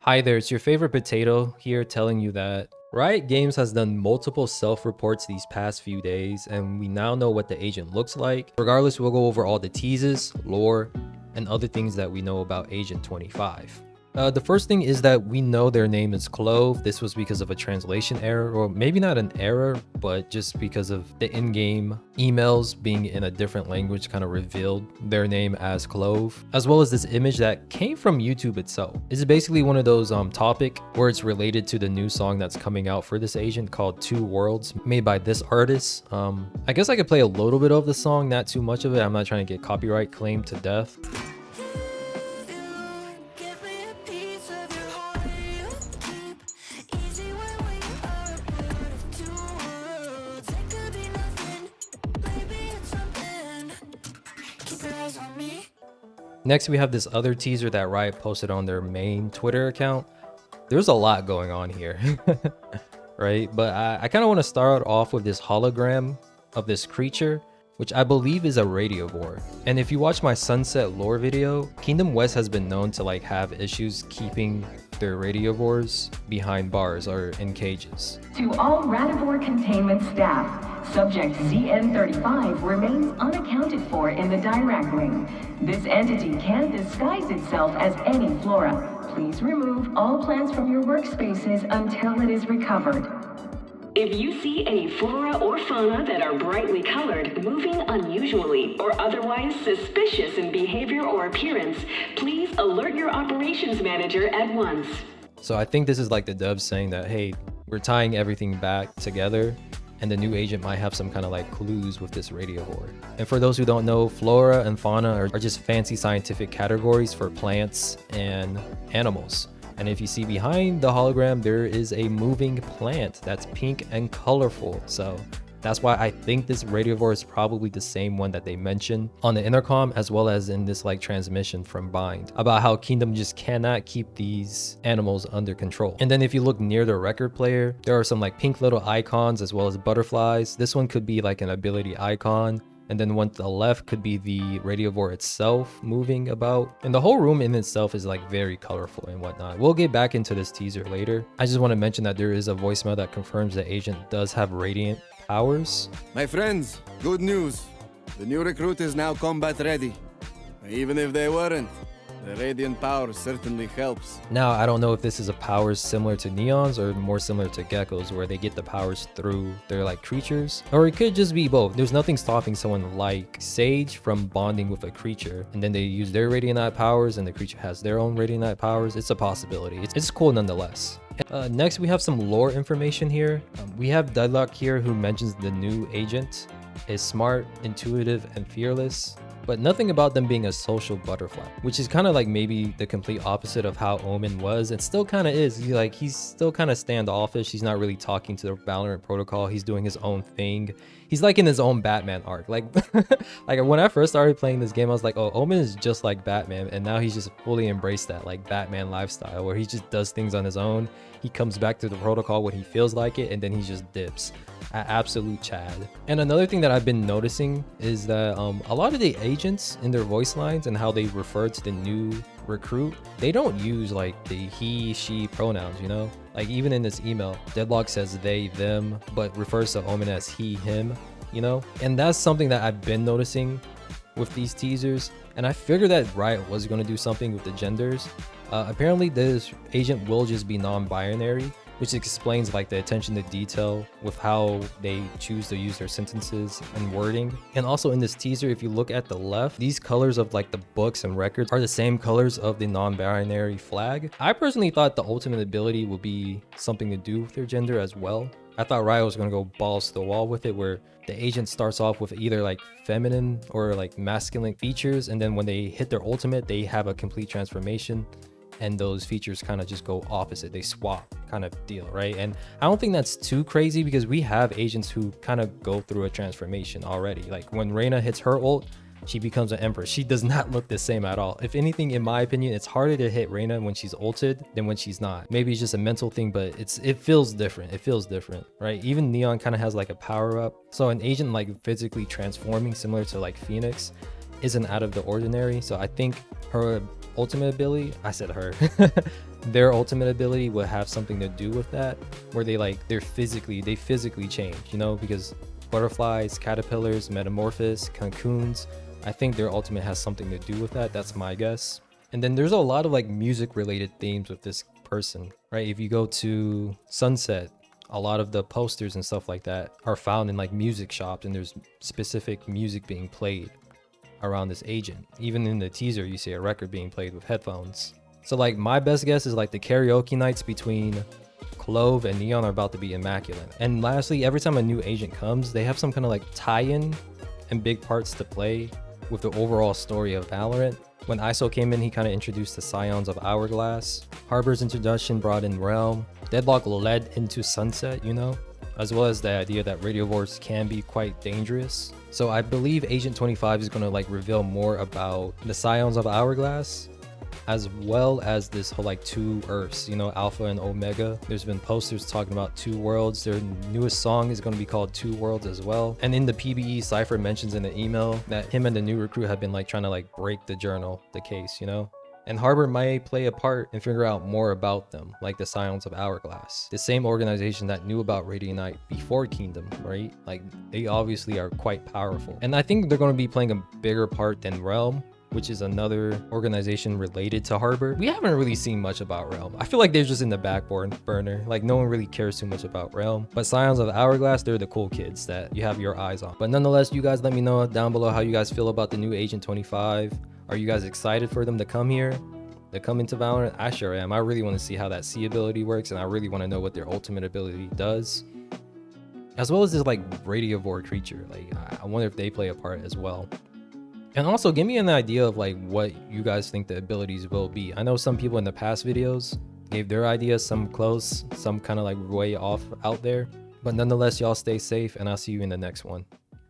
Hi there, it's your favorite potato here telling you that Riot Games has done multiple self-reports these past few days, and we now know what the agent looks like. Regardless, we'll go over all the teases, lore, and other things that we know about Agent 25. The first thing is that we know their name is Clove. This was because of a translation error, or maybe not an error, but just because of the in-game emails being in a different language kind of revealed their name as Clove, as well as this image that came from YouTube itself. This is basically one of those topic where it's related to the new song that's coming out for this agent called Two Worlds, made by this artist. I guess I could play a little bit of the song, not too much of it. I'm not trying to get copyright claimed to death. Next, we have this other teaser that Riot posted on their main Twitter account. There's a lot going on here, right? But I kind of want to start off with this hologram of this creature, which I believe is a radiovore. And if you watch my Sunset lore video, Kingdom West has been known to have issues keeping their radiovores behind bars or in cages. To all Radivore containment staff, subject ZN35 remains unaccounted for in the direct wing. This entity can disguise itself as any Flora. Please remove all plants from your workspaces until it is recovered. If you see any flora or fauna that are brightly colored, moving unusually, or otherwise suspicious in behavior or appearance, please alert your operations manager at once. So I think this is like the devs saying that, hey, we're tying everything back together, and the new agent might have some kind of clues with this radiovore. And for those who don't know, flora and fauna are just fancy scientific categories for plants and animals. And if you see behind the hologram, there is a moving plant that's pink and colorful. So that's why I think this radiovore is probably the same one that they mentioned on the intercom, as well as in this transmission from Bind, about how Kingdom just cannot keep these animals under control. And then if you look near the record player, there are some pink little icons as well as butterflies. This one could be an ability icon. And then one to the left could be the radiovore itself moving about. And the whole room in itself is very colorful and whatnot. We'll get back into this teaser later. I just want to mention that there is a voicemail that confirms the agent does have radiant powers. My friends, good news. The new recruit is now combat ready. Even if they weren't, the radiant power certainly helps. Now, I don't know if this is a powers similar to Neon's or more similar to Gecko's, where they get the powers through their creatures, or it could just be both. There's nothing stopping someone like Sage from bonding with a creature, and then they use their Radiant powers, and the creature has their own Radiant powers. It's a possibility. It's cool nonetheless. Next, we have some lore information here. We have Deadlock here, who mentions the new agent is smart, intuitive, and fearless, but nothing about them being a social butterfly, which is kind of maybe the complete opposite of how Omen was. It still kind of is. He's still kind of standoffish. He's not really talking to the Valorant protocol. He's doing his own thing. He's in his own Batman arc. When I first started playing this game, I was like, oh, Omen is just like Batman, and now he's just fully embraced that Batman lifestyle where he just does things on his own. He comes back to the protocol when he feels like it, and then he just dips. Absolute Chad. And another thing that I've been noticing is that a lot of the agents in their voice lines and how they refer to the new recruit, they don't use the he, she pronouns, even in this email, Deadlock says they, them, but refers to Omen as he, him, and that's something that I've been noticing with these teasers. And I figured that Riot was going to do something with the genders. Apparently this agent will just be non-binary, which explains the attention to detail with how they choose to use their sentences and wording. And also in this teaser, if you look at the left, these colors of the books and records are the same colors of the non-binary flag. I personally thought the ultimate ability would be something to do with their gender as well. I thought Riot was going to go balls to the wall with it, where the agent starts off with either feminine or masculine features, and then when they hit their ultimate, they have a complete transformation, and those features kind of just go opposite. They swap kind of deal, right? And I don't think that's too crazy, because we have agents who kind of go through a transformation already. When Reyna hits her ult, she becomes an Empress. She does not look the same at all. If anything, in my opinion, it's harder to hit Reyna when she's ulted than when she's not. Maybe it's just a mental thing, but it feels different. It feels different, right? Even Neon kind of has a power up. So an agent physically transforming similar to Phoenix isn't out of the ordinary. So I think her ultimate ability, I said her, their ultimate ability would have something to do with that, where they physically change, you know, because butterflies, caterpillars, metamorphose, cocoons, I think their ultimate has something to do with that. That's my guess. And then there's a lot of like music related themes with this person, right? If you go to Sunset, a lot of the posters and stuff like that are found in like music shops, and there's specific music being played around this agent. Even in the teaser, you see a record being played with headphones. So like my best guess is like the karaoke nights between Clove and Neon are about to be immaculate. And lastly, every time a new agent comes, they have some kind of like tie-in and big parts to play with the overall story of Valorant. When ISO came in, he kind of introduced the Scions of Hourglass. Harbor's introduction brought in Realm. Deadlock led into Sunset, you know, as well as the idea that radio wars can be quite dangerous. So I believe Agent 25 is going to like reveal more about the Scions of Hourglass, as well as this whole like 2 Earths, you know, Alpha and Omega. There's been posters talking about 2 worlds. Their newest song is going to be called 2 Worlds as well. And in the PBE, Cypher mentions in the email that him and the new recruit have been like trying to like break the journal, the case, you know. And Harbor might play a part and figure out more about them, like the Scions of Hourglass, the same organization that knew about Radiant Knight before Kingdom, right? Like they obviously are quite powerful. And I think they're going to be playing a bigger part than Realm, which is another organization related to Harbor. We haven't really seen much about Realm. I feel like they're just in the back burner. Like no one really cares too much about Realm. But Scions of Hourglass, they're the cool kids that you have your eyes on. But nonetheless, you guys let me know down below how you guys feel about the new Agent 25. Are you guys excited for them to come here? To come into Valorant? I sure am. I really want to see how that C ability works, and I really want to know what their ultimate ability does. As well as this like radiovore creature. Like I wonder if they play a part as well. And also give me an idea of like what you guys think the abilities will be. I know some people in the past videos gave their ideas, some close, some kind of like way off out there. But nonetheless, y'all stay safe, and I'll see you in the next one.